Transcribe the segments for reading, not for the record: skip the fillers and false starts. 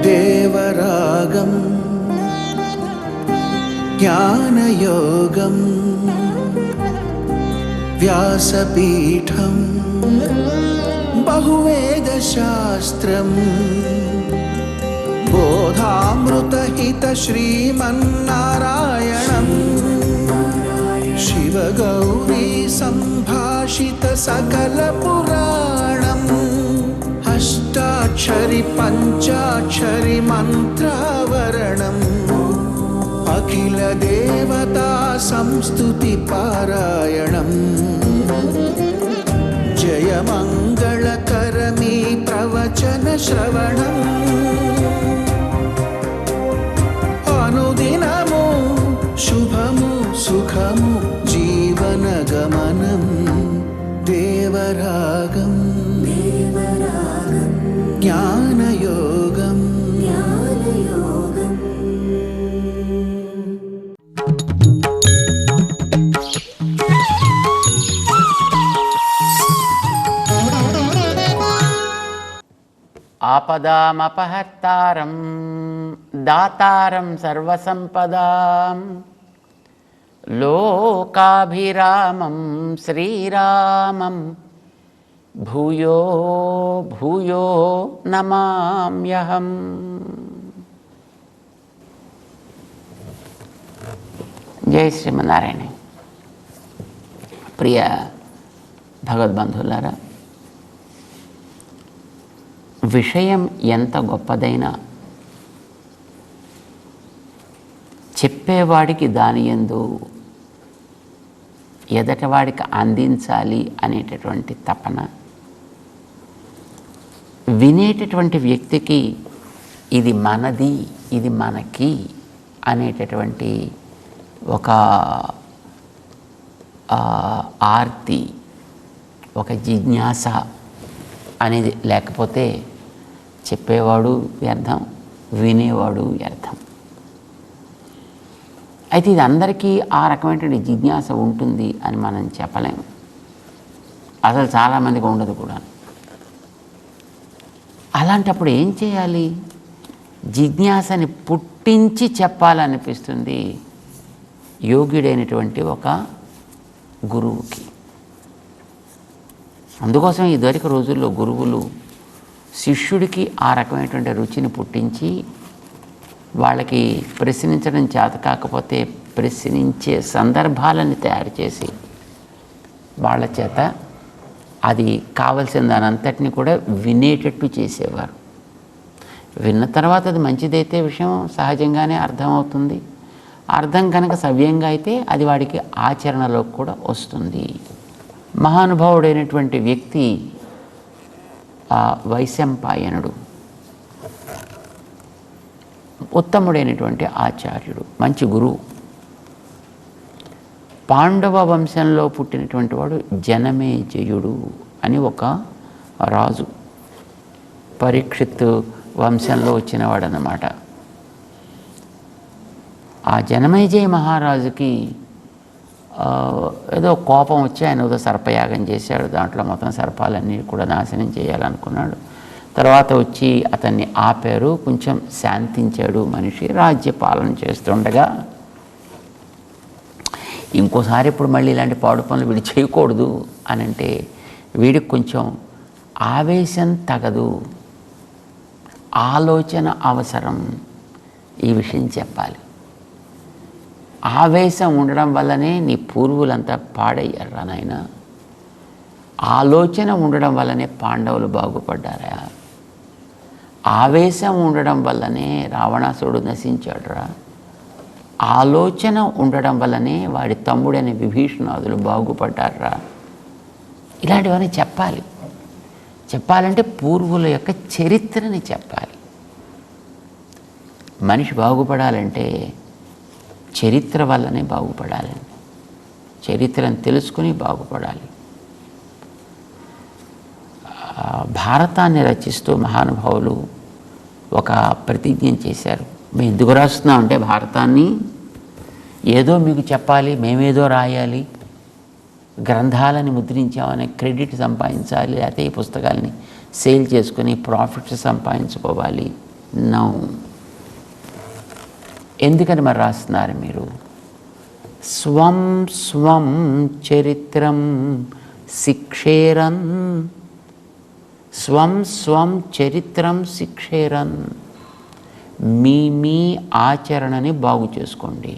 దేవరాగం జ్ఞానయోగం వ్యాసపీఠం బహువేదశాస్త్రం బోధామృతహిత శ్రీమన్నారాయణం శివగౌరీ సంభాషిత సకల పురాణం అష్టాక్షరి పంచాక్షరి మంత్రావరణం అఖిల దేవతా సంస్తుతి పారాయణం జయమంగళకరమీ ప్రవచన శ్రవణం అనుదినము శుభము సుఖము జీవన గమనం దేవరాగం జ్ఞానయోగం ఆపదామపహర్తారం దాతారం సర్వసంపదాం లోకాభిరామం శ్రీరామం భూయో భూయో నమామ్యహం. జై శ్రీమన్నారాయణ. ప్రియ భగవద్బంధువులారా, విషయం ఎంత గొప్పదైనా చెప్పేవాడికి దాని యందు ఎదటవాడికి అందించాలి అనేటటువంటి తపన, వినేటటువంటి వ్యక్తికి ఇది మనది ఇది మనకి అనేటటువంటి ఒక ఆర్తి, ఒక జిజ్ఞాస అనేది లేకపోతే చెప్పేవాడు వ్యర్థం, వినేవాడు వ్యర్థం. అయితే ఇది అందరికీ ఆ రకమైనటువంటి జిజ్ఞాస ఉంటుంది అని మనం చెప్పలేము. అసలు చాలామందికి ఉండదు కూడా. అలాంటప్పుడు ఏం చేయాలి? జిజ్ఞాసని పుట్టించి చెప్పాలనిపిస్తుంది యోగ్యుడైనటువంటి ఒక గురువుకి. అందుకోసం ఇదివరకు రోజుల్లో గురువులు శిష్యుడికి ఆ రకమైనటువంటి రుచిని పుట్టించి వాళ్ళకి ప్రశ్నించడం చేత కాకపోతే ప్రశ్నించే సందర్భాలను తయారు చేసి వాళ్ళ చేత అది కావలసిన దానంతటిని కూడా వినేటట్టు చేసేవారు. విన్న తర్వాత అది మంచిదైతే విషయం సహజంగానే అర్థమవుతుంది. అర్థం కనుక సవ్యంగా అయితే అది వాడికి ఆచరణలోకి కూడా వస్తుంది. మహానుభావుడైనటువంటి వ్యక్తి ఆ వైశంపాయనుడు, ఉత్తముడైనటువంటి ఆచార్యుడు, మంచి గురువు. పాండవ వంశంలో పుట్టినటువంటి వాడు జనమేజయుడు అని ఒక రాజు, పరీక్షిత్ వంశంలో వచ్చినవాడు అన్నమాట. ఆ జనమేజయ మహారాజుకి ఏదో కోపం వచ్చి ఆయన ఏదో సర్పయాగం చేశాడు. దాంట్లో మొత్తం సర్పాలన్నీ కూడా నాశనం చేయాలనుకున్నాడు. తర్వాత వచ్చి అతన్ని ఆపారు, కొంచెం శాంతించాడు మనిషి. రాజ్యపాలన చేస్తుండగా ఇంకోసారి ఇప్పుడు మళ్ళీ ఇలాంటి పాడు పనులు వీడు చేయకూడదు అని అంటే వీడికి కొంచెం ఆవేశం తగదు, ఆలోచన అవసరం. ఈ విషయం చెప్పాలి. ఆవేశం ఉండడం వల్లనే నీ పూర్వులంతా పాడయ్యారా నాయన. ఆలోచన ఉండడం వల్లనే పాండవులు బాగుపడ్డారా. ఆవేశం ఉండడం వల్లనే రావణాసురుడు నశించాడురా. ఆలోచన ఉండడం వల్లనే వాడి తమ్ముడైన విభీషణాదులు బాగుపడ్డారా. ఇలాంటివన్నీ చెప్పాలి. చెప్పాలంటే పూర్వుల యొక్క చరిత్రని చెప్పాలి. మనిషి బాగుపడాలంటే చరిత్ర వల్లనే బాగుపడాలండి. చరిత్రను తెలుసుకుని బాగుపడాలి. భారతాన్ని రచిస్తూ మహానుభావులు ఒక ప్రతిజ్ఞ చేశారు. మేము ఎందుకు రాస్తున్నామంటే భారతాన్ని ఏదో మీకు చెప్పాలి, మేమేదో రాయాలి గ్రంథాలని ముద్రించామని క్రెడిట్ సంపాదించాలి, లేకపోతే ఈ పుస్తకాలని సేల్ చేసుకుని ప్రాఫిట్స్ సంపాదించుకోవాలి. నో. ఎందుకని మరి రాస్తున్నారు మీరు? స్వం స్వం చరిత్రం శిక్షేరన్, స్వం స్వం చరిత్రం శిక్షేరన్. మీ ఆచరణని బాగు చేసుకోండి.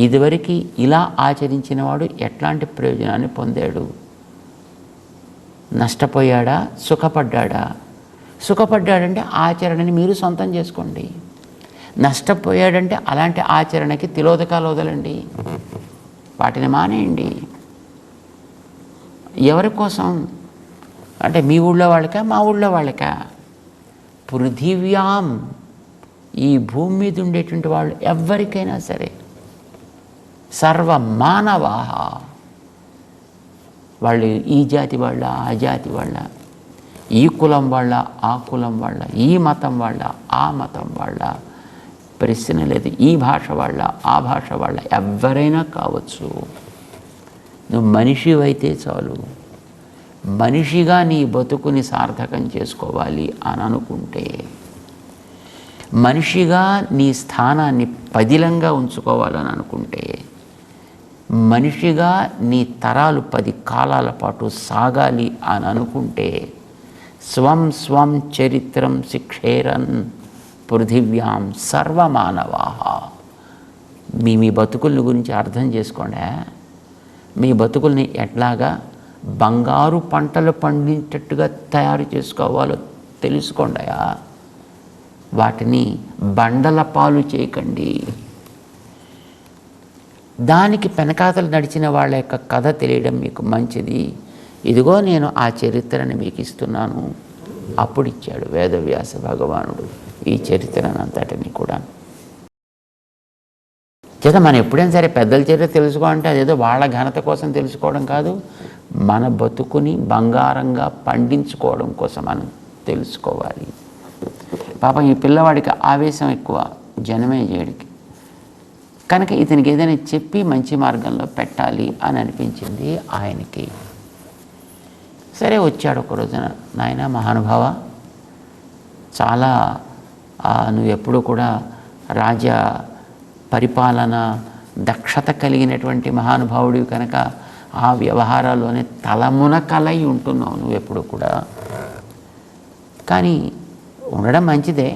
ఇదివరకు ఇలా ఆచరించిన వాడు ఎట్లాంటి ప్రయోజనాన్ని పొందాడు? నష్టపోయాడా? సుఖపడ్డాడా? సుఖపడ్డాడంటే ఆచరణని మీరు సొంతం చేసుకోండి. నష్టపోయాడంటే అలాంటి ఆచరణకి తిలోదకాలు వదలండి, వాటిని మానేయండి. ఎవరి కోసం అంటే మీ ఊళ్ళో వాళ్ళకా, మా ఊళ్ళో వాళ్ళకా? పృథివ్యాం, ఈ భూమి మీద ఉండేటువంటి వాళ్ళు ఎవరికైనా సరే, సర్వమానవా, వాళ్ళు ఈ జాతి వాళ్ళ, ఆ జాతి వాళ్ళ, ఈ కులం వాళ్ళ, ఆ కులం వాళ్ళ, ఈ మతం వాళ్ళ, ఆ మతం వాళ్ళ, ప్రశ్న లేదు. ఈ భాష వాళ్ళ, ఆ భాష వాళ్ళ, ఎవరైనా కావచ్చు. నువ్వు మనిషివైతే చాలు. మనిషిగా నీ బతుకుని సార్థకం చేసుకోవాలి అని అనుకుంటే, మనిషిగా నీ స్థానాన్ని పదిలంగా ఉంచుకోవాలని అనుకుంటే, మనిషిగా నీ తరాలు 10 కాలాల పాటు సాగాలి అని అనుకుంటే, స్వం స్వం చరిత్రం శిక్షేరన్ పృథివ్యాం సర్వమానవా. మీ బతుకుల్ని గురించి అర్థం చేసుకోండి. మీ బతుకుల్ని ఎట్లాగా బంగారు పంటలు పండించేటట్టుగా తయారు చేసుకోవాలో తెలుసుకోండి. వాటిని బండల పాలు చేయకండి. దానికి పెనకాతలు నడిచిన వాళ్ళ యొక్క కథ తెలియడం మీకు మంచిది. ఇదిగో నేను ఆ చరిత్రని మీకు ఇస్తున్నాను. అప్పుడు ఇచ్చాడు వేదవ్యాస భగవానుడు ఈ చరిత్రనంతటిని కూడా. చేత మనం ఎప్పుడైనా సరే పెద్దల చరిత్ర తెలుసుకోవాలంటే అదేదో వాళ్ళ ఘనత కోసం తెలుసుకోవడం కాదు, మన బతుకుని బంగారంగా పండించుకోవడం కోసం మనం తెలుసుకోవాలి. పాపం ఈ పిల్లవాడికి ఆవేశం ఎక్కువ, జనమేజయుడికి. కనుక ఇతనికి ఏదైనా చెప్పి మంచి మార్గంలో పెట్టాలి అని అనిపించింది ఆయనకి. సరే వచ్చాడు ఒక రోజున, నాయన మహానుభావ, చాలా నువ్వు ఎప్పుడూ కూడా రాజ పరిపాలన దక్షత కలిగినటువంటి మహానుభావుడివి కనుక ఆ వ్యవహారాల్లోనే తలమునకలై ఉంటున్నావు నువ్వు ఎప్పుడు కూడా. కానీ ఉండడం మంచిదే,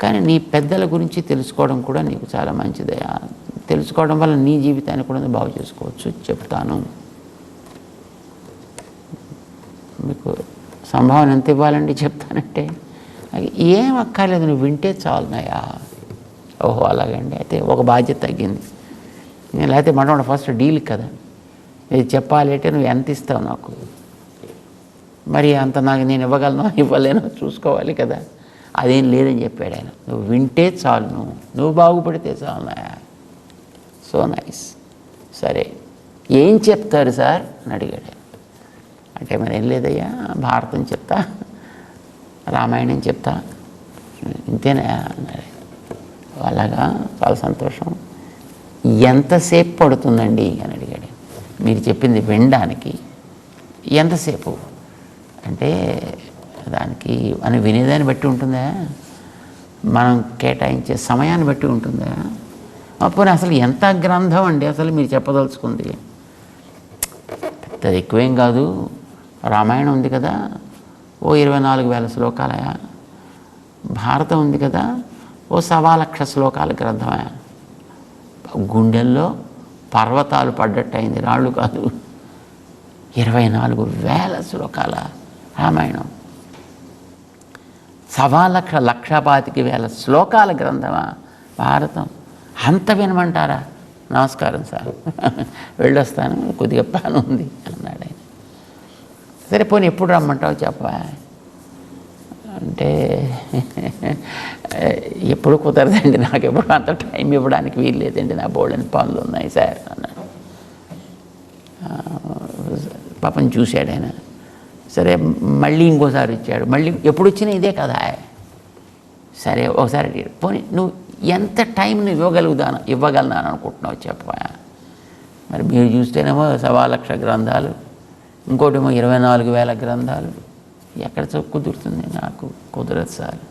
కానీ నీ పెద్దల గురించి తెలుసుకోవడం కూడా నీకు చాలా మంచిదే. తెలుసుకోవడం వల్ల నీ జీవితాన్ని కూడా బాగు చేసుకోవచ్చు. చెప్తాను, మీకు సంభావన ఎంత ఇవ్వాలండి చెప్తానంటే, ఏం అక్కర్లేదు, నువ్వు వింటే చాలున్నాయా. ఓహో అలాగండి, అయితే ఒక బాధ్యత తగ్గింది. నేను లేకపోతే మనం ఫస్ట్ డీల్ కదా, ఇది చెప్పాలి అంటే నువ్వు ఎంత ఇస్తావు నాకు, మరి అంత నాకు నేను ఇవ్వగలను ఇవ్వలేను చూసుకోవాలి కదా. అదేం లేదని చెప్పాడు ఆయన. నువ్వు వింటే చాలు, నువ్వు బాగుపడితే చాలున్నాయా. So nice. సరే ఏం చెప్తారు సార్ అని అడిగాడు. అంటే మరి ఏం లేదయ్యా, భారతం చెప్తా, రామాయణం చెప్తా, ఇంతేనా అన్నాడు. అలాగా, చాలా సంతోషం. ఎంతసేపు పడుతుందండి అని అడిగాడు. మీరు చెప్పింది వినడానికి ఎంతసేపు అంటే, దానికి మనం వినేదాన్ని బట్టి ఉంటుందా, మనం కేటాయించే సమయాన్ని బట్టి ఉంటుందా. అప్పుడు అసలు ఎంత గ్రంథం అండి అసలు మీరు చెప్పదలుచుకుంది. పెద్దది ఎక్కువేం కాదు. రామాయణం ఉంది కదా, ఓ 24,000 శ్లోకాలయా. భారతం ఉంది కదా, ఓ 1,00,000 శ్లోకాల గ్రంథమా. గుండెల్లో పర్వతాలు పడ్డట్టు అయింది, రాళ్ళు కాదు. 24,000 శ్లోకాల రామాయణం, 1,25,000 శ్లోకాల గ్రంథమా భారతం. అంత వినమంటారా? నమస్కారం సార్, వెళ్ళొస్తాను, కొద్దిగా పని ఉంది అన్నాడు ఆయన. సరే పోనీ ఎప్పుడు రమ్మంటావు చెప్పా అంటే, ఎప్పుడు కుదరదండి, నాకు ఎప్పుడు అంత టైం ఇవ్వడానికి వీలు లేదండి, నా బోల్డని పనులు ఉన్నాయి సార్ అన్నాడు. పాపం చూశాడు ఆయన. సరే మళ్ళీ ఇంకోసారి ఇచ్చాడు. మళ్ళీ ఎప్పుడు వచ్చినా ఇదే కదా. సరే ఒకసారి అడిగాడు, పోనీ నువ్వు ఎంత టైం నువ్వు ఇవ్వగలను అనుకుంటున్నావు చెప్పా. మరి మీరు చూస్తేనేమో 1,00,000 గ్రంథాలు, ఇంకోటేమో 24,000 గ్రంథాలు. ఎక్కడ కుదురుతుంది? నాకు కుదరదు సార్.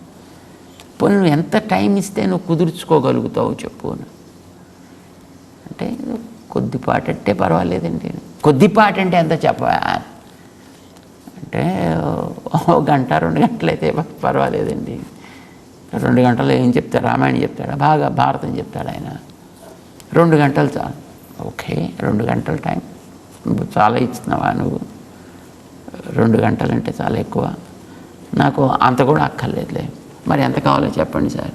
పోనీ నువ్వు ఎంత టైం ఇస్తే నువ్వు కుదుర్చుకోగలుగుతావు చెప్పు అంటే, కొద్దిపాటు అంటే పర్వాలేదండి. కొద్దిపాటు అంటే ఎంత చెప్పా అంటే, 1 గంట 2 గంటలు అయితే పర్వాలేదండి. 2 గంటలు ఏం చెప్తాడు? రామాయణం చెప్తాడా? బాగా భారతం చెప్తాడు ఆయన. 2 గంటలు చాలు. ఓకే, 2 గంటల టైం చాలా ఇస్తున్నావా నువ్వు? 2 గంటలంటే చాలా ఎక్కువ. నాకు అంత కూడా అక్కర్లేదులే. మరి ఎంత కావాలో చెప్పండి సార్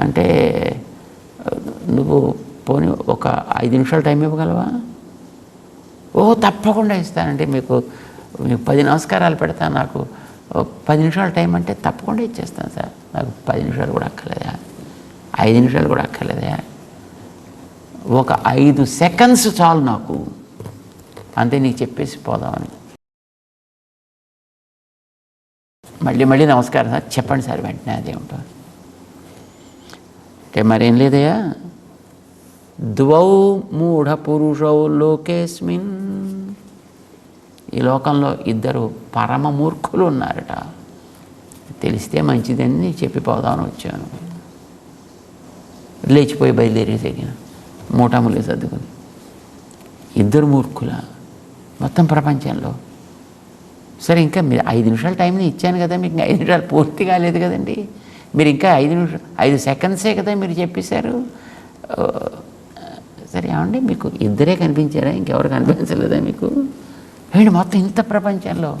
అంటే, నువ్వు పోనీ ఒక 5 నిమిషాలు టైం ఇవ్వగలవా? ఓ తప్పకుండా ఇస్తానండి. మీకు 10 నమస్కారాలు పెడతాను, నాకు 10 నిమిషాలు టైం అంటే తప్పకుండా ఇచ్చేస్తాను సార్. నాకు 10 నిమిషాలు కూడా అక్కర్లేదా? 5 నిమిషాలు కూడా అక్కర్లేదా? ఒక 5 సెకండ్స్ చాలు నాకు, అంతే, నీకు చెప్పేసి పోదామని. మళ్ళీ నమస్కారం సార్, చెప్పండి సార్ వెంటనే. అదేమిటో అంటే మరేం లేదయ్యా, ద్వౌ మూఢ పురుషౌ లోకేస్మిన్, ఈ లోకంలో 2 పరమ మూర్ఖులు ఉన్నారట. తెలిస్తే మంచిదని చెప్పిపోదామని వచ్చాను. లేచిపోయి బయలుదేరి తగిన మూటములు సర్దుకుని. 2 మూర్ఖుల మొత్తం ప్రపంచంలో. సరే, ఇంకా మీరు 5 నిమిషాల టైంని ఇచ్చాను కదా, మీకు 5 నిమిషాలు పూర్తి కాలేదు కదండి. మీరు ఇంకా 5 సెకండ్సే కదా మీరు చెప్పేశారు. సరే ఏమండి, మీకు 2 కనిపించారా? ఇంకెవరు కనిపించలేదా మీకు? ఏంటి మొత్తం ఇంత ప్రపంచంలో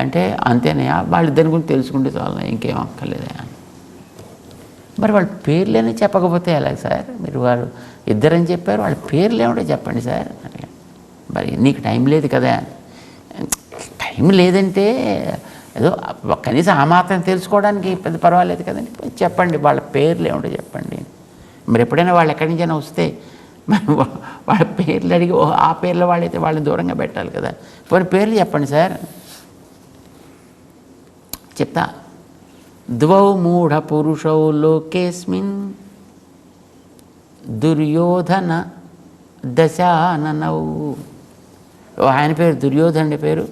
అంటే అంతేనయా? వాళ్ళిద్దరి గురించి తెలుసుకుంటే చాలా, ఇంకేం అక్కర్లేదా? మరి వాళ్ళ పేర్లేనే చెప్పకపోతే ఎలా సార్? మీరు వారు 2 అని చెప్పారు, వాళ్ళ పేర్లు ఏమిటో చెప్పండి సార్. మరి నీకు టైం లేదు కదా? టైం లేదంటే ఏదో కనీసం ఆ మాత్రం తెలుసుకోవడానికి పెద్ద పర్వాలేదు కదండి. చెప్పండి, వాళ్ళ పేర్లు ఏమిటో చెప్పండి. మరి ఎప్పుడైనా వాళ్ళు ఎక్కడి నుంచైనా వస్తే మరి వాళ్ళ పేర్లు అడిగి ఆ పేర్ల వాళ్ళైతే వాళ్ళని దూరంగా పెట్టాలి కదా. పోనీ పేర్లు చెప్పండి సార్. చెప్తా. ద్వౌ మూఢ పురుషౌ లోకేస్మిన్ దుర్యోధన దశాననౌ. ఓ ఆయన పేరు దుర్యోధనుడి పేరు,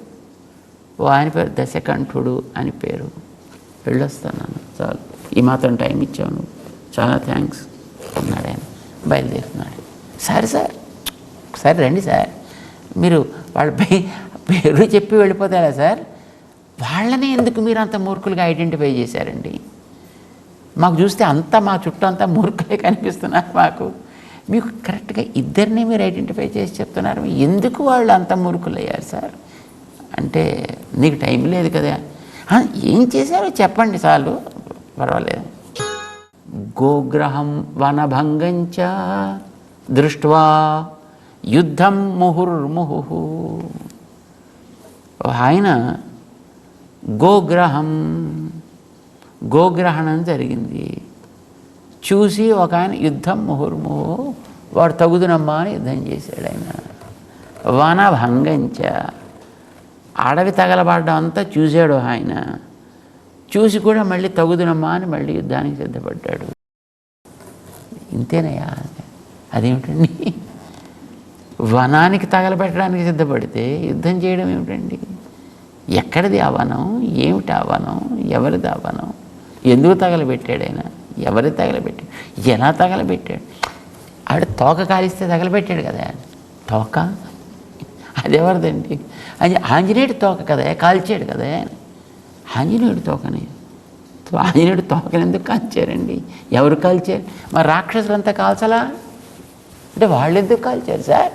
ఓ ఆయన పేరు దశకంఠుడు అని పేరు. వెళ్ళొస్తాను చాలు, ఈ మాత్రం టైం ఇచ్చావు నువ్వు, చాలా థ్యాంక్స్ అన్నాడు ఆయన. బయలుదేరుతున్నాడు. సరే సార్, సరే రండి సార్. మీరు వాళ్ళ పేరు చెప్పి వెళ్ళిపోతారా సార్? వాళ్ళని ఎందుకు మీరు అంత మూర్ఖులుగా ఐడెంటిఫై చేశారండి? మాకు చూస్తే అంతా మా చుట్టూ అంతా మూర్ఖులే కనిపిస్తున్నారు మాకు. మీకు కరెక్ట్గా 2 మీరు ఐడెంటిఫై చేసి చెప్తున్నారు. ఎందుకు వాళ్ళు అంత మూర్ఖులు అయ్యారు సార్ అంటే, నీకు టైం లేదు కదా. ఏం చేశారో చెప్పండి చాలు, పర్వాలేదు. గోగ్రహం వనభంగంచ దృష్ట్వా యుద్ధం ముహుర్ముహు. ఆయన గోగ్రహణం జరిగింది చూసి ఒక ఆయన యుద్ధం ముహుర్ముహు, వాడు తగుదునమ్మా అని యుద్ధం చేశాడు ఆయన. వనభంగంచ, అడవి తగలబడ్డం అంతా చూశాడు ఆయన. చూసి కూడా మళ్ళీ తగుదునమ్మా అని మళ్ళీ యుద్ధానికి సిద్ధపడ్డాడు. ఇంతేనయ్యా? అదేమిటండి, వనానికి తగలబెట్టడానికి సిద్ధపడితే యుద్ధం చేయడం ఏమిటండి? ఎక్కడిది ఆ వనం? ఏమిటి ఆ వనం? ఎవరిది ఆ వనం? ఎందుకు తగలబెట్టాడు ఆయన? ఎవరు తగలబెట్టాడు? ఎలా తగలబెట్టాడు? ఆవిడ తోక కాలిస్తే తగలబెట్టాడు కదా. తోక అదెవరిదండి? అది ఆంజనేయుడి తోక కదా, కాల్చాడు కదా ఆంజనేయుడి తోకని. ఆంజనేయుడి తోకని ఎందుకు కాల్చారండి? ఎవరు కాల్చారు? మరి రాక్షసులంతా కాల్చలా అంటే వాళ్ళు ఎందుకు కాల్చారు సార్?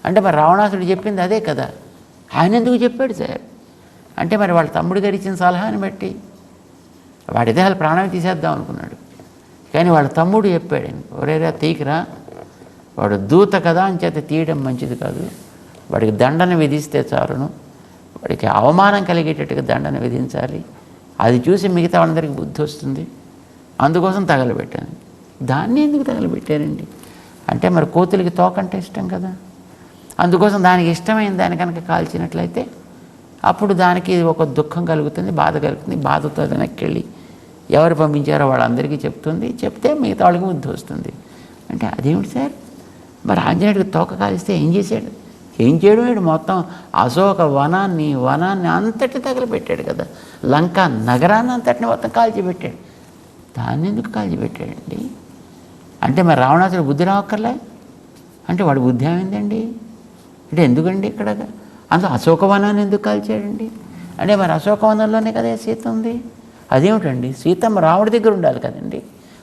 అంటే మరి రావణాసుడు చెప్పింది అదే కదా, ఆయన ఎందుకు చెప్పాడు సార్? అంటే మరి వాళ్ళ తమ్ముడు గారు ఇచ్చిన సలహాని బట్టి వాడిదే వాళ్ళ ప్రాణం తీసేద్దాం అనుకున్నాడు. కానీ వాళ్ళ తమ్ముడు చెప్పాడు, ఒరేరా తీకిరా, వాడు దూత కదా అని చేత తీయడం మంచిది కాదు, వాడికి దండన విధిస్తే చాలును, వాడికి అవమానం కలిగేటట్టుగా దండన విధించాలి, అది చూసి మిగతా వాళ్ళందరికీ బుద్ధి వస్తుంది, అందుకోసం తగలబెట్టాను. దాన్ని ఎందుకు తగలబెట్టారండి? అంటే మరి కోతులకి తోకంటే ఇష్టం కదా, అందుకోసం దానికి ఇష్టమైన దాని కనుక కాల్చినట్లయితే అప్పుడు దానికి ఒక దుఃఖం కలుగుతుంది, బాధ కలుగుతుంది. బాధతో వెనక్కి వెళ్ళి ఎవరు పంపించారో వాళ్ళందరికీ చెప్తుంది, చెప్తే మిగతా వాళ్ళకి బుద్ధి వస్తుంది. అంటే అదేమిటి సార్, మరి ఆంజనేయుడికి తోక కాలిస్తే ఏం చేశాడు? ఏం చేయడం వీడు మొత్తం అశోక వనాన్ని అంతటి తగలబెట్టాడు కదా, లంకా నగరాన్ని అంతటిని మొత్తం కాల్చిపెట్టాడు. దాన్ని ఎందుకు కాల్చిపెట్టాడండి? అంటే మరి రావణాసుడు బుద్ధి రావక్కర్లే అంటే వాడి బుద్ధి ఏమైందండి? అంటే ఎందుకండి ఇక్కడ అందులో అశోకవనాన్ని ఎందుకు కాల్చాడండి? అంటే మరి అశోకవనంలోనే కదా సీత ఉంది. అదేమిటండి, సీతమ్మ రాముడి దగ్గర ఉండాలి కదండి,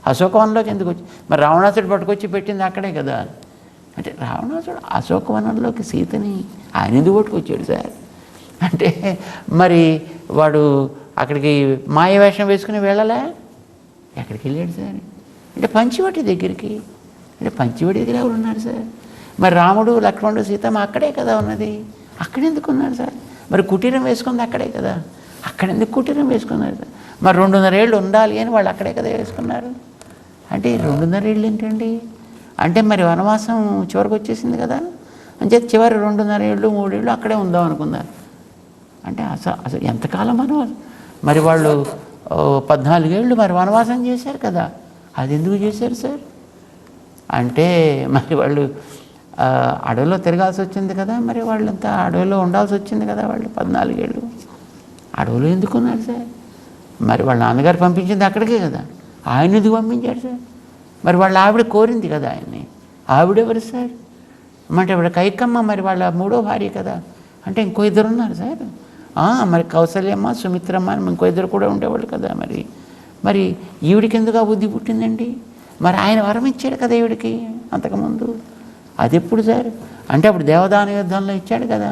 అశోకవనంలోకి ఎందుకు వచ్చి? మరి రావణాసుడు పట్టుకొచ్చి పెట్టింది అక్కడే కదా. అంటే రావణాసుడు అశోకవనంలోకి సీతని ఆయన ఎందుకు పట్టుకొచ్చాడు సార్? అంటే మరి వాడు అక్కడికి మాయవేషం వేసుకుని వెళ్ళలే, ఎక్కడికి వెళ్ళాడు సార్? అంటే పంచవటి దగ్గరికి. అంటే పంచవటి దగ్గర ఎవరు ఉన్నారు సార్? మరి రాముడు లక్ష్మణుడు సీతమ్మ అక్కడే కదా ఉన్నది, అక్కడెందుకు ఉన్నారు సార్? మరి కుటీరం వేసుకుంది అక్కడే కదా, అక్కడెందుకు కుటీరం వేసుకున్నారు సార్? మరి 2.5 ఏళ్ళు ఉండాలి అని వాళ్ళు అక్కడే కదా వేసుకున్నారు. అంటే 2.5 ఏళ్ళు ఏంటండి? అంటే మరి వనవాసం చివరికి వచ్చేసింది కదా, అంటే చివరి 2.5 ఏళ్ళు 3 ఏళ్ళు అక్కడే ఉందాం అనుకున్నారు. అంటే అసలు ఎంతకాలం వనవాసం? మరి వాళ్ళు 14 ఏళ్ళు మరి వనవాసం చేశారు కదా, అది ఎందుకు చేశారు సార్? అంటే మరి వాళ్ళు అడవిలో తిరగాల్సి వచ్చింది కదా, మరి వాళ్ళంతా అడవిలో ఉండాల్సి వచ్చింది కదా, వాళ్ళు 14 ఏళ్ళు అడవిలో ఎందుకున్నారు సార్? మరి వాళ్ళ నాన్నగారు పంపించింది అక్కడికే కదా, ఆయన ఎందుకు పంపించాడు సార్? మరి వాళ్ళ ఆవిడ కోరింది కదా ఆయన్ని, ఆవిడెవరు సార్? అంటే ఆవిడ కైకమ్మ మరి వాళ్ళ 3వ భార్య కదా, అంటే ఇంకో 2 ఉన్నారు సార్. మరి కౌసల్యమ్మ సుమిత్రమ్మ అని ఇంకో 2 కూడా ఉండేవాళ్ళు కదా. మరి ఈవిడికి ఎందుకు ఆ బుద్ధి పుట్టిందండి? మరి ఆయన వరం ఇచ్చాడు కదా ఈవిడికి అంతకుముందు, అది ఎప్పుడు సార్? అంటే అప్పుడు దేవదాన యుద్ధంలో ఇచ్చాడు కదా.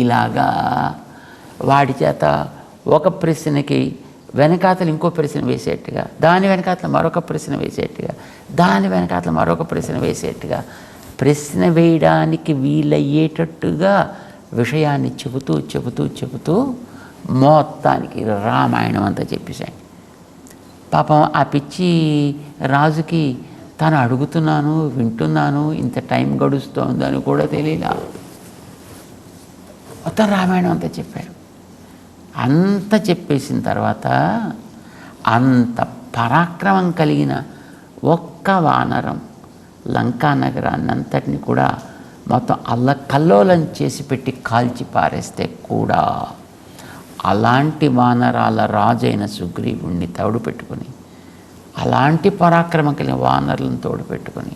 ఇలాగా వాడి చేత ఒక ప్రశ్నకి వెనకాతలు ఇంకో ప్రశ్న వేసేట్టుగా, దాని వెనకాతల మరొక ప్రశ్న వేసేట్టుగా, దాని వెనకాతల మరొక ప్రశ్న వేసేట్టుగా, ప్రశ్న వేయడానికి వీలయ్యేటట్టుగా విషయాన్ని చెబుతూ మొత్తానికి రామాయణం అంతా చెప్పేశాడు. పాపం ఆ పిచ్చి రాజుకి తను అడుగుతున్నాను వింటున్నాను ఇంత టైం గడుస్తోందని కూడా తెలియలా, మొత్తం రామాయణం అంతా చెప్పాడు. అంత చెప్పేసిన తర్వాత అంత పరాక్రమం కలిగిన ఒక్క వానరం లంకా నగరాన్ని అంతటిని కూడా మొత్తం అల్లకల్లోలం చేసి పెట్టి కాల్చి పారేస్తే కూడా అలాంటి వానరాల రాజైన సుగ్రీవుణ్ణి తోడు పెట్టుకొని, అలాంటి పరాక్రమం కలిగిన వానరులను తోడు పెట్టుకొని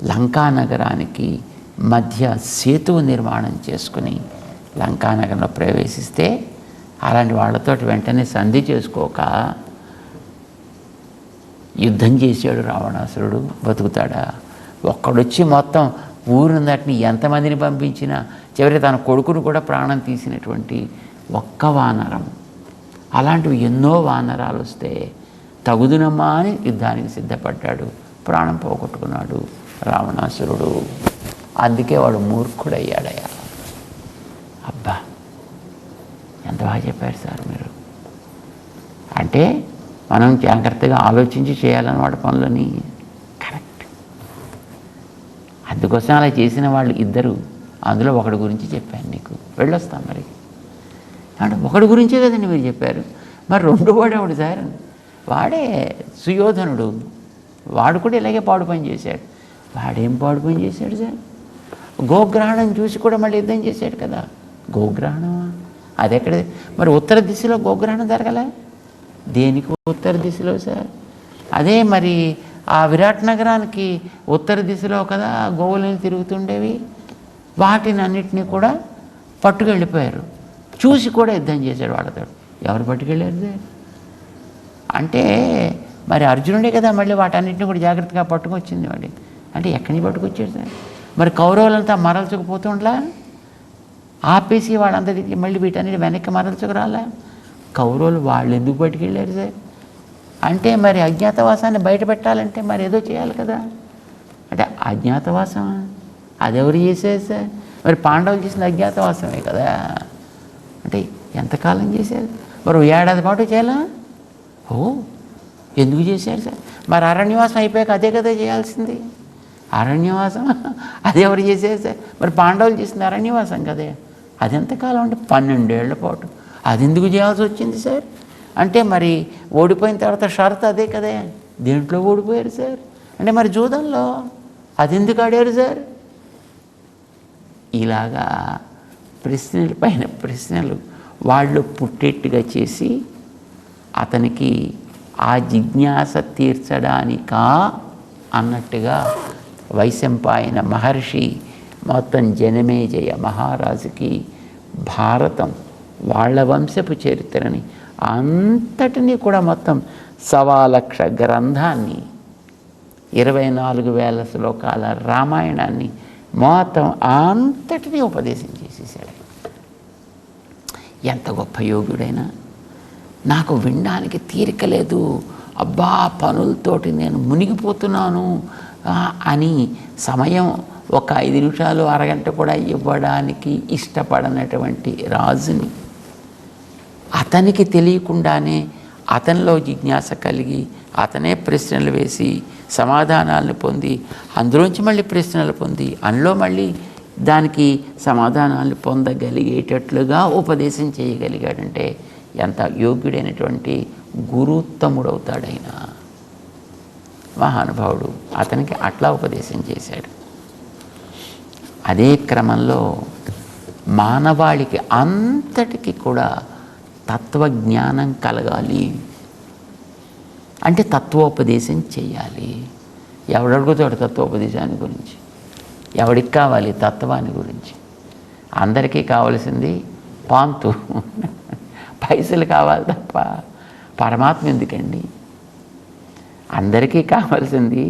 లంకా నగరానికి మధ్య సేతువు నిర్మాణం చేసుకుని లంకానగరంలో ప్రవేశిస్తే అలాంటి వాళ్ళతో వెంటనే సంధి చేసుకోక యుద్ధం చేశాడు రావణాసురుడు. బతుకుతాడా? ఒక్కడొచ్చి మొత్తం ఊరినందటిని ఎంతమందిని పంపించినా చివరికి తన కొడుకును కూడా ప్రాణం తీసినటువంటి ఒక్క వానరం. అలాంటివి ఎన్నో వానరాలు వస్తే తగుదునమ్మా అని యుద్ధానికి సిద్ధపడ్డాడు, ప్రాణం పోగొట్టుకున్నాడు రావణాసురుడు. అందుకే వాడు మూర్ఖుడయ్యాడయ్యా. అబ్బా, ఎంత బాగా చెప్పారు సార్ మీరు. అంటే మనం జాగ్రత్తగా ఆలోచించి చేయాలన్నమాట పనులని. కరెక్ట్. అందుకోసం అలా చేసిన వాళ్ళు 2, అందులో ఒకడి గురించి చెప్పాను నీకు, వెళ్ళొస్తాం. మరి అంటే ఒకడి గురించే కదండి మీరు చెప్పారు. మరి 2వ వాడు ఎవడు సార్? వాడే సుయోధనుడు. వాడు కూడా ఇలాగే పాడు పని చేశాడు. వాడేం పాడు పని చేశాడు సార్? గోగ్రహణం చూసి కూడా మళ్ళీ యుద్ధం చేశాడు కదా. గోగ్రహణమా? అది ఎక్కడ? మరి ఉత్తర దిశలో గోగ్రహణం జరగలే? దేనికి ఉత్తర దిశలో సార్? అదే మరి ఆ విరాట్ నగరానికి ఉత్తర దిశలో కదా గోవులని తిరుగుతుండేవి. వాటిని అన్నిటినీ కూడా పట్టుకెళ్ళిపోయారు. చూసి కూడా యుద్ధం చేశాడు వాళ్ళతో. ఎవరు పట్టుకెళ్ళారు సార్? అంటే మరి అర్జునుడే కదా మళ్ళీ వాటన్నిటిని కూడా జాగ్రత్తగా పట్టుకొచ్చింది వాడి. అంటే ఎక్కడి నుంచి పట్టుకొచ్చాడు సార్? మరి కౌరవులంతా మరల్చుకుపోతుండలా, ఆపేసి వాళ్ళందరికీ మళ్ళీ వీటన్నిటి వెనక్కి మరల్చుకురాలా? కౌరవులు వాళ్ళు ఎందుకు పట్టుకెళ్ళారు సార్? అంటే మరి అజ్ఞాతవాసాన్ని బయట పెట్టాలంటే మరి ఏదో చేయాలి కదా. అంటే అజ్ఞాతవాసం అదెవరు చేసేది సార్? మరి పాండవులు చేసిన అజ్ఞాతవాసమే కదా. అంటే ఎంతకాలం చేశారు? మరి 1 ఏడాది పాటు చేయాలా? ఎందుకు చేశారు సార్? మరి అరణ్యవాసం అయిపోయాక అదే కదా చేయాల్సింది. అరణ్యవాసం అది ఎవరు చేసేది సార్? మరి పాండవులు చేసిన అరణ్యవాసం కదే. అది ఎంతకాలం అంటే 12 ఏళ్ల పాటు. అది ఎందుకు చేయాల్సి వచ్చింది సార్? అంటే మరి ఓడిపోయిన తర్వాత షరత్ అదే కదే. దేంట్లో ఓడిపోయారు సార్ అంటే మరి జూదంలో అది ఎందుకు ఆడారు సార్? ఇలాగా ప్రశ్నల పైన ప్రశ్నలు వాళ్ళు పుట్టేట్టుగా చేసి అతనికి ఆ జిజ్ఞాస తీర్చడానికా అన్నట్టుగా వైశంపాయన మహర్షి మొత్తం జనమేజయ మహారాజుకి భారతం వాళ్ళ వంశపు చరిత్రని అంతటినీ కూడా మొత్తం 1,00,000 గ్రంథాన్ని 24,000 శ్లోకాల రామాయణాన్ని మొత్తం అంతటినీ ఉపదేశం చేసేసాడు. ఎంత గొప్ప యోగుడైనా నాకు వినడానికి తీరిక లేదు, అబ్బా పనులతోటి నేను మునిగిపోతున్నాను అని సమయం ఒక 5 నిమిషాలు అరగంట కూడా ఇవ్వడానికి ఇష్టపడనటువంటి రాజుని అతనికి తెలియకుండానే అతనిలో జిజ్ఞాస కలిగి అతనే ప్రశ్నలు వేసి సమాధానాలను పొంది అందులోంచి మళ్ళీ ప్రశ్నలు పొంది అందులో మళ్ళీ దానికి సమాధానాలు పొందగలిగేటట్లుగా ఉపదేశం చేయగలిగాడంటే ఎంత యోగ్యుడైనటువంటి గురుత్తముడవుతాడైనా మహానుభావుడు అతనికి అట్లా ఉపదేశం చేశాడు. అదే క్రమంలో మానవాళికి అంతటికి కూడా తత్వజ్ఞానం కలగాలి అంటే తత్వోపదేశం చేయాలి. ఎవడడుగుతాడు తత్వోపదేశాన్ని గురించి? ఎవడికి కావాలి తత్వాన్ని గురించి? అందరికీ కావలసింది పాంతు పైసలు కావాలి తప్ప పరమాత్మ ఎందుకండి? అందరికీ కావాల్సింది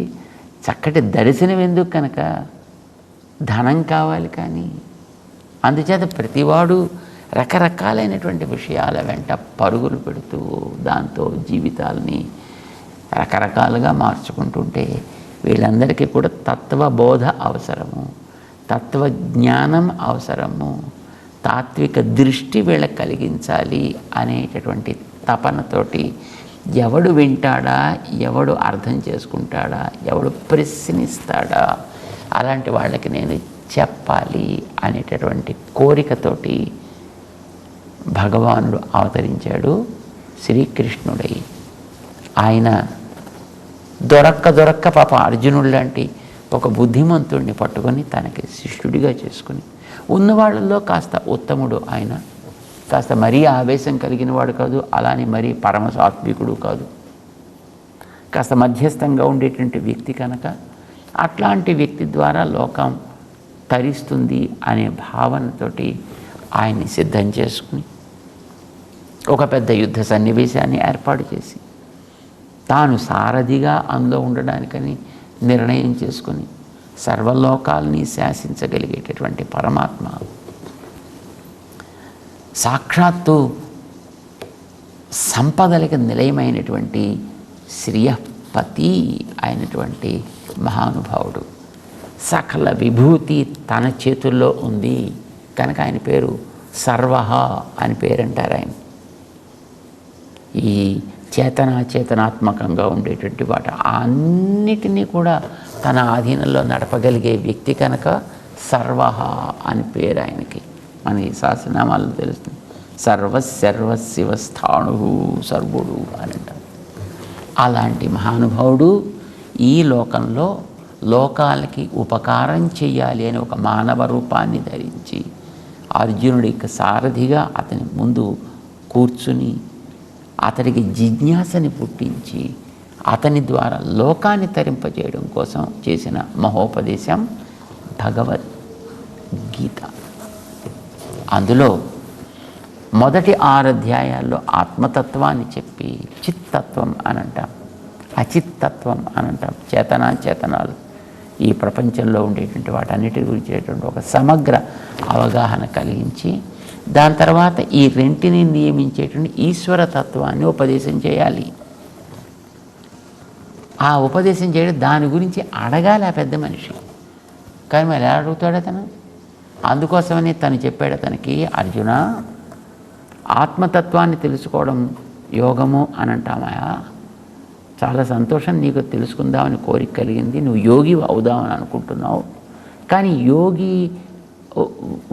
చక్కటి దర్శనం ఎందుకు కనుక ధనం కావాలి. కానీ అందుచేత ప్రతివాడు రకరకాలైనటువంటి విషయాల వెంట పరుగులు పెడుతూ దాంతో జీవితాలని రకరకాలుగా మార్చుకుంటుంటే వీళ్ళందరికీ కూడా తత్వబోధ అవసరము, తత్వజ్ఞానం అవసరము, తాత్విక దృష్టి వీళ్ళకి కలిగించాలి అనేటటువంటి తపనతోటి ఎవడు వింటాడా, ఎవడు అర్థం చేసుకుంటాడా, ఎవడు ప్రశ్నిస్తాడా అలాంటి వాళ్ళకి నేను చెప్పాలి అనేటటువంటి కోరికతోటి భగవానుడు అవతరించాడు శ్రీకృష్ణుడై. ఆయన దొరక్క పాప అర్జునుడు లాంటి ఒక బుద్ధిమంతుడిని పట్టుకొని తనకి శిష్యుడిగా చేసుకుని ఉన్నవాళ్ళల్లో కాస్త ఉత్తముడు ఆయన. కాస్త మరీ ఆవేశం కలిగిన వాడు కాదు, అలానే మరీ పరమ సాత్వికుడు కాదు, కాస్త మధ్యస్థంగా ఉండేటువంటి వ్యక్తి కనుక అట్లాంటి వ్యక్తి ద్వారా లోకం తరిస్తుంది అనే భావనతోటి ఆయన్ని సిద్ధం చేసుకుని ఒక పెద్ద యుద్ధ సన్నివేశాన్ని ఏర్పాటు చేసి తాను సారథిగా అందులో ఉండడానికని నిర్ణయం చేసుకుని సర్వలోకాల్ని శాసించగలిగేటటువంటి పరమాత్మ సాక్షాత్తు సంపదలకి నిలయమైనటువంటి శ్రియపతి అయినటువంటి మహానుభావుడు. సకల విభూతి తన చేతుల్లో ఉంది కనుక ఆయన పేరు సర్వహ అని పేరంటారు. ఆయన ఈ చేతనాత్మకంగా ఉండేటువంటి వాటి అన్నిటినీ కూడా తన ఆధీనంలో నడపగలిగే వ్యక్తి కనుక సర్వహ అని పేరు ఆయనకి. మన ఈ సహస్రనామాల్లో తెలుస్తుంది. సర్వశివస్థాణు సర్వుడు అని అంటారు. అలాంటి మహానుభావుడు ఈ లోకంలో లోకాలకి ఉపకారం చేయాలి అని ఒక మానవ రూపాన్ని ధరించి అర్జునుడికి సారథిగా అతని ముందు కూర్చుని అతడికి జిజ్ఞాసని పుట్టించి అతని ద్వారా లోకాన్ని తరింపజేయడం కోసం చేసిన మహోపదేశం భగవద్గీత. అందులో మొదటి 6 అధ్యాయాల్లో ఆత్మతత్వాన్ని చెప్పి చిత్తత్వం అని అంటాం, అచిత్తత్వం అని అంటాం. చేతనాలు ఈ ప్రపంచంలో ఉండేటువంటి వాటన్నిటి గురించి ఒక సమగ్ర అవగాహన కలిగించి దాని తర్వాత ఈ రెంటిని నియమించేటువంటి ఈశ్వరతత్వాన్ని ఉపదేశం చేయాలి. ఆ ఉపదేశం చేయడం దాని గురించి అడగాలి ఆ పెద్ద మనిషి. కానీ మరి ఎలా అడుగుతాడు అతను? అందుకోసమని తను చెప్పాడు అతనికి, అర్జున ఆత్మతత్వాన్ని తెలుసుకోవడం యోగము అని అంటామయా, చాలా సంతోషం, నీకు తెలుసుకుందామని కోరిక కలిగింది, నువ్వు యోగి అవుదామని అనుకుంటున్నావు. కానీ యోగి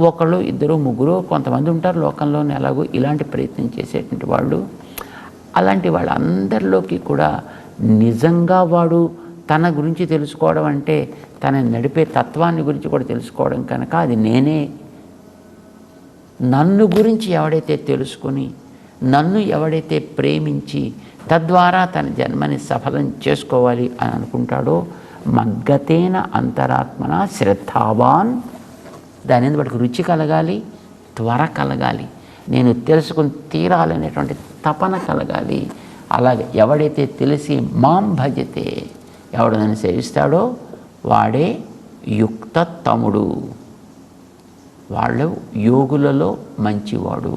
ఒకళ్ళు, ఇద్దరు, ముగ్గురు, కొంతమంది ఉంటారు లోకంలోనే ఎలాగో ఇలాంటి ప్రయత్నం చేసేటువంటి వాళ్ళు. అలాంటి వాళ్ళందరిలోకి కూడా నిజంగా వాడు తన గురించి తెలుసుకోవడం అంటే తన నడిపే తత్వాన్ని గురించి కూడా తెలుసుకోవడం కనుక అది నేనే. నన్ను గురించి ఎవడైతే తెలుసుకుని నన్ను ఎవడైతే ప్రేమించి తద్వారా తన జన్మని సఫలం చేసుకోవాలి అని అనుకుంటాడో మగ్గతేన అంతరాత్మన శ్రద్ధావాన్, దాని మీద వాడికి రుచి కలగాలి, త్వర కలగాలి, నేను తెలుసుకుని తీరాలనేటువంటి తపన కలగాలి. అలాగే ఎవడైతే తెలిసి మాం భజతే, ఎవడు నన్ను సేవిస్తాడో వాడే యుక్త తముడు, వాళ్ళు యోగులలో మంచివాడు.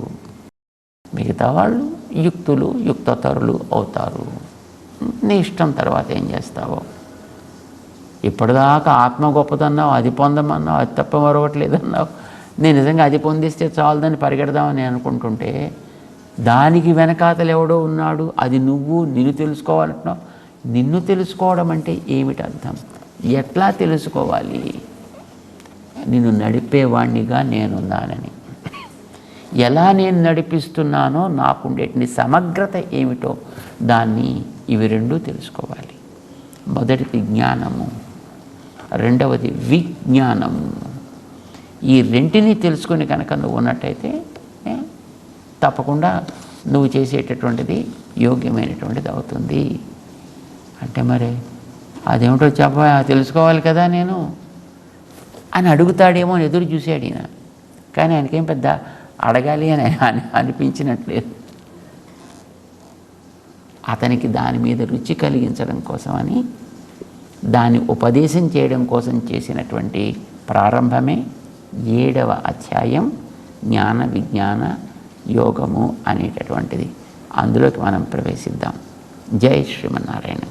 మిగతా వాళ్ళు యుక్తులు యుక్తతరులు అవుతారు. నీ ఇష్టం తర్వాత ఏం చేస్తావో. ఇప్పటిదాకా ఆత్మ గొప్పదన్నావు, అది పొందమన్నావు, అది తప్ప మరొకటి లేదన్నావు. నేను నిజంగా అది పొందిస్తే చాలదని పరిగెడదామని అనుకుంటుంటే దానికి వెనకాతలు ఎవడో ఉన్నాడు, అది నువ్వు నిన్ను తెలుసుకోవాలంటున్నావు. నిన్ను తెలుసుకోవడం అంటే ఏమిటి అర్థం? ఎట్లా తెలుసుకోవాలి? నిన్ను నడిపేవాణ్ణిగా నేనున్నానని, ఎలా నేను నడిపిస్తున్నానో నాకుండేటి సమగ్రత ఏమిటో దాన్ని ఇవి రెండూ తెలుసుకోవాలి. మొదటిది జ్ఞానము, రెండవది విజ్ఞానము. ఈ రెంటిని తెలుసుకుని కనుక నువ్వు ఉన్నట్టయితే తప్పకుండా నువ్వు చేసేటటువంటిది యోగ్యమైనటువంటిది అవుతుంది. అంటే మరి అదేమిటో తెలుసుకోవాలి కదా నేను అని అడుగుతాడేమో అని ఎదురు చూశాడు ఈయన. కానీ ఆయనకేం పెద్ద అడగాలి అని అనిపించినట్లేదు. అతనికి దాని మీద రుచి కలిగించడం కోసమని, దాన్ని ఉపదేశం చేయడం కోసం చేసినటువంటి ప్రారంభమే 7వ అధ్యాయం జ్ఞాన విజ్ఞాన యోగము అనేటటువంటిది. అందులోకి మనం ప్రవేశిద్దాం. జై శ్రీమన్నారాయణ.